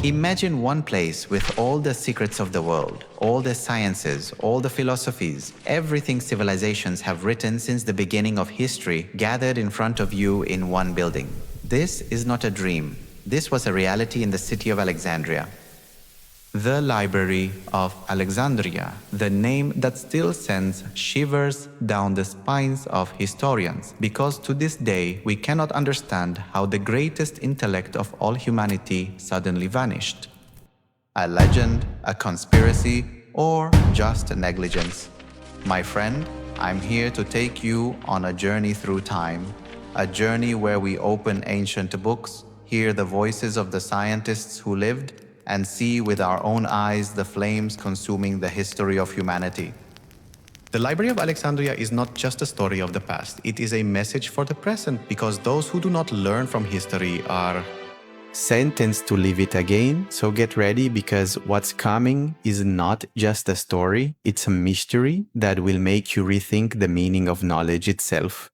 Imagine one place with all the secrets of the world, all the sciences, all the philosophies, everything civilizations have written since the beginning of history gathered in front of you in one building. This is not a dream. This was a reality in the city of Alexandria. The Library of Alexandria, the name that still sends shivers down the spines of historians, because to this day we cannot understand how the greatest intellect of all humanity suddenly vanished. A legend, a conspiracy, or just negligence. My friend, I'm here to take you on a journey through time, a journey where we open ancient books, hear the voices of the scientists who lived, and see with our own eyes the flames consuming the history of humanity. The Library of Alexandria is not just a story of the past, it is a message for the present, because those who do not learn from history are sentenced to live it again. So get ready, because what's coming is not just a story, it's a mystery that will make you rethink the meaning of knowledge itself.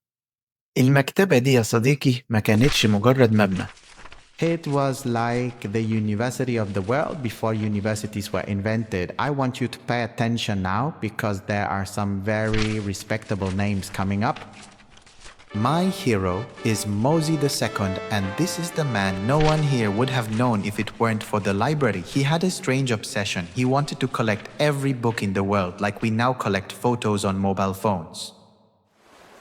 المكتبة دي يا صديقي ما كانتش مجرد مبنى. It was like the university of the world before universities were invented. I want you to pay attention now, because there are some very respectable names coming up. My hero is Mosey II, and this is the man no one here would have known if it weren't for the library. He had a strange obsession. He wanted to collect every book in the world, like we now collect photos on mobile phones.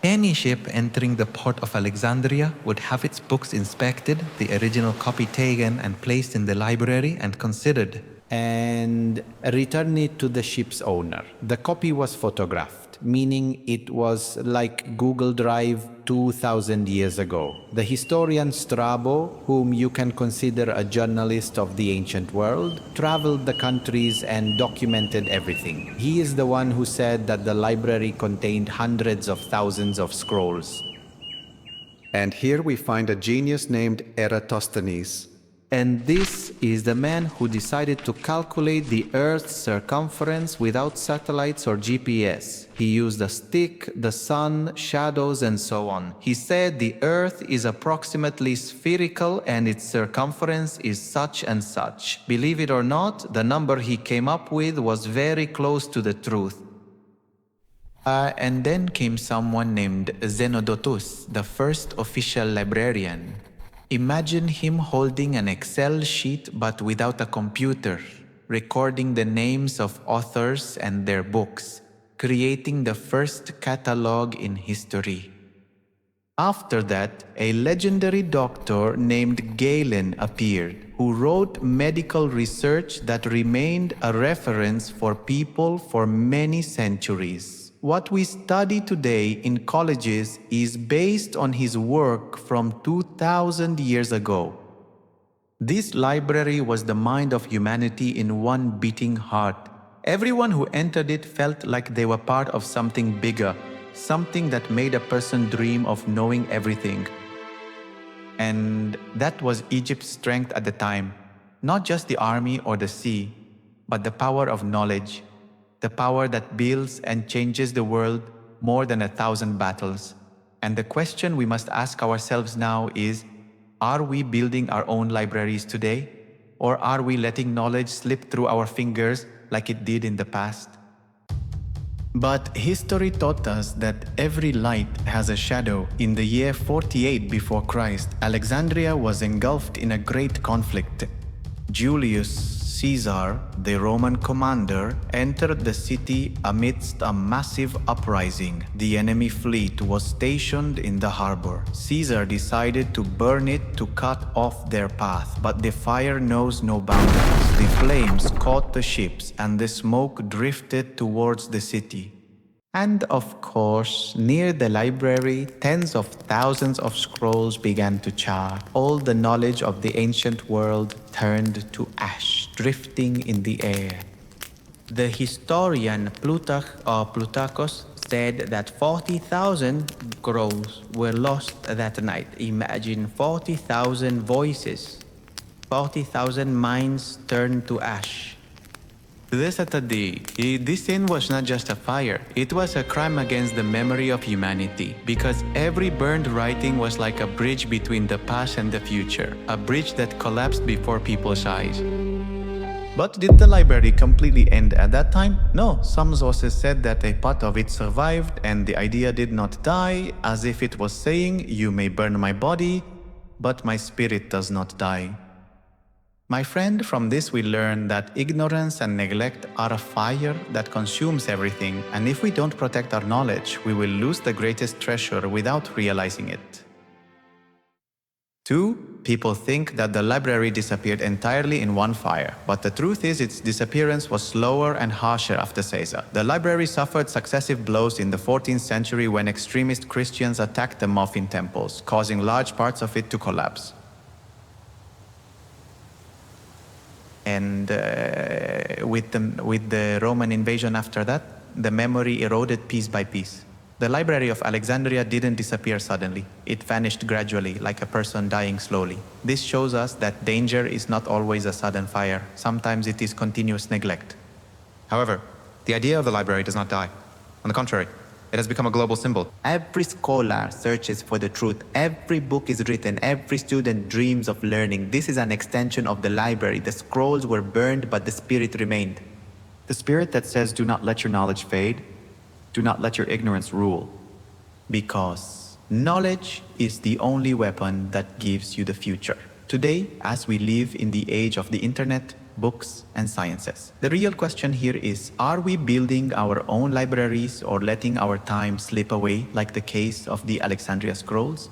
Any ship entering the port of Alexandria would have its books inspected, the original copy taken and placed in the library and considered, and return it to the ship's owner. The copy was photographed, meaning it was like Google Drive 2,000 years ago. The historian Strabo, whom you can consider a journalist of the ancient world, traveled the countries and documented everything. He is the one who said that the library contained hundreds of thousands of scrolls. And here we find a genius named Eratosthenes. And this is the man who decided to calculate the Earth's circumference without satellites or GPS. He used a stick, the sun, shadows, and so on. He said the Earth is approximately spherical and its circumference is such and such. Believe it or not, the number he came up with was very close to the truth. And then came someone named Zenodotus, the first official librarian. Imagine him holding an Excel sheet but without a computer, recording the names of authors and their books, creating the first catalog in history. After that, a legendary doctor named Galen appeared, who wrote medical research that remained a reference for people for many centuries. What we study today in colleges is based on his work from 2,000 years ago. This library was the mind of humanity in one beating heart. Everyone who entered it felt like they were part of something bigger, something that made a person dream of knowing everything. And that was Egypt's strength at the time, not just the army or the sea, but the power of knowledge. The power that builds and changes the world more than 1,000 battles. And the question we must ask ourselves now is, are we building our own libraries today? Or are we letting knowledge slip through our fingers like it did in the past? But history taught us that every light has a shadow. In the year 48 before Christ, Alexandria was engulfed in a great conflict. Julius Caesar, the Roman commander, entered the city amidst a massive uprising. The enemy fleet was stationed in the harbor. Caesar decided to burn it to cut off their path, but the fire knows no boundaries. The flames caught the ships and the smoke drifted towards the city. And of course, near the library, tens of thousands of scrolls began to char. All the knowledge of the ancient world turned to ash, drifting in the air. The historian Plutarchus said that 40,000 scrolls were lost that night. Imagine 40,000 voices, 40,000 minds turned to ash. This sin was not just a fire, it was a crime against the memory of humanity, because every burned writing was like a bridge between the past and the future, a bridge that collapsed before people's eyes. But did the library completely end at that time? No, some sources said that a part of it survived and the idea did not die, as if it was saying, "You may burn my body, but my spirit does not die." My friend, from this we learn that ignorance and neglect are a fire that consumes everything, and if we don't protect our knowledge, we will lose the greatest treasure without realizing it. 2. People think that the library disappeared entirely in one fire, but the truth is its disappearance was slower and harsher after Caesar. The library suffered successive blows in the 14th century when extremist Christians attacked the moth in temples, causing large parts of it to collapse. And with the Roman invasion after that, the memory eroded piece by piece. The Library of Alexandria didn't disappear suddenly. It vanished gradually, like a person dying slowly. This shows us that danger is not always a sudden fire. Sometimes it is continuous neglect. However, the idea of the library does not die. On the contrary, it has become a global symbol. Every scholar searches for the truth. Every book is written. Every student dreams of learning. This is an extension of the library. The scrolls were burned, but the spirit remained. The spirit that says, "Do not let your knowledge fade. Do not let your ignorance rule." Because knowledge is the only weapon that gives you the future. Today, as we live in the age of the internet, books, and sciences, the real question here is, are we building our own libraries or letting our time slip away like the case of the Alexandria Scrolls?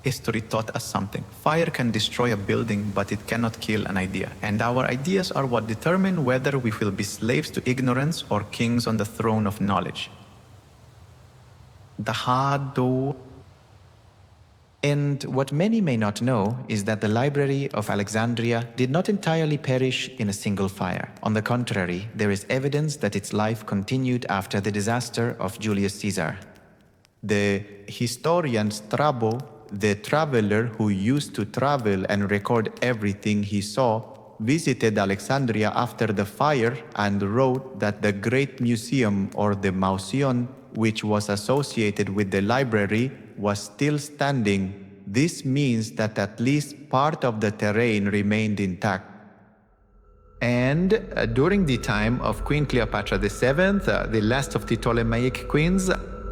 History taught us something. Fire can destroy a building, but it cannot kill an idea. And our ideas are what determine whether we will be slaves to ignorance or kings on the throne of knowledge. The hard door. And what many may not know is that the Library of Alexandria did not entirely perish in a single fire. On the contrary, there is evidence that its life continued after the disaster of Julius Caesar. The historian Strabo, the traveler who used to travel and record everything he saw, visited Alexandria after the fire and wrote that the Great Museum, or the Mauseon, which was associated with the library, was still standing. This means that at least part of the terrain remained intact. And during the time of Queen Cleopatra VII, the last of the Ptolemaic queens,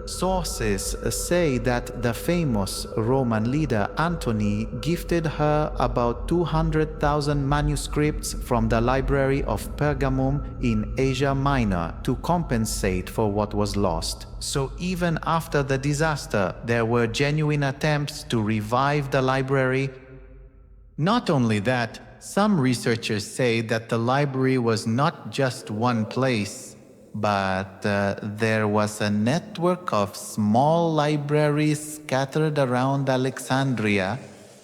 sources say that the famous Roman leader Antony gifted her about 200,000 manuscripts from the Library of Pergamum in Asia Minor to compensate for what was lost. So even after the disaster, there were genuine attempts to revive the library. Not only that, some researchers say that the library was not just one place, but there was a network of small libraries scattered around Alexandria,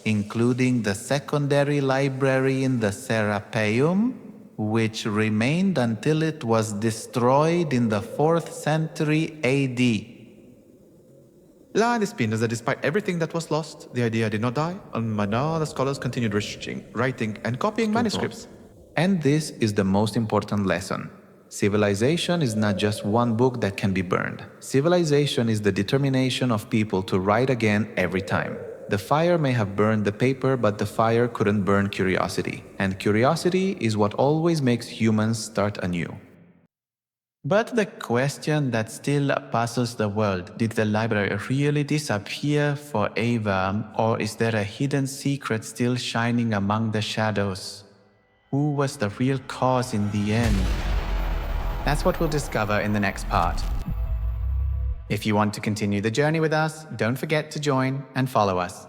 including the secondary library in the Serapeum, which remained until it was destroyed in the 4th century AD. This means that despite everything that was lost, the idea did not die, and now the scholars continued researching, writing, and copying manuscripts. And this is the most important lesson. Civilization is not just one book that can be burned. Civilization is the determination of people to write again every time. The fire may have burned the paper, but the fire couldn't burn curiosity. And curiosity is what always makes humans start anew. But the question that still puzzles the world, did the library really disappear forever, or is there a hidden secret still shining among the shadows? Who was the real cause in the end? That's what we'll discover in the next part. If you want to continue the journey with us, don't forget to join and follow us.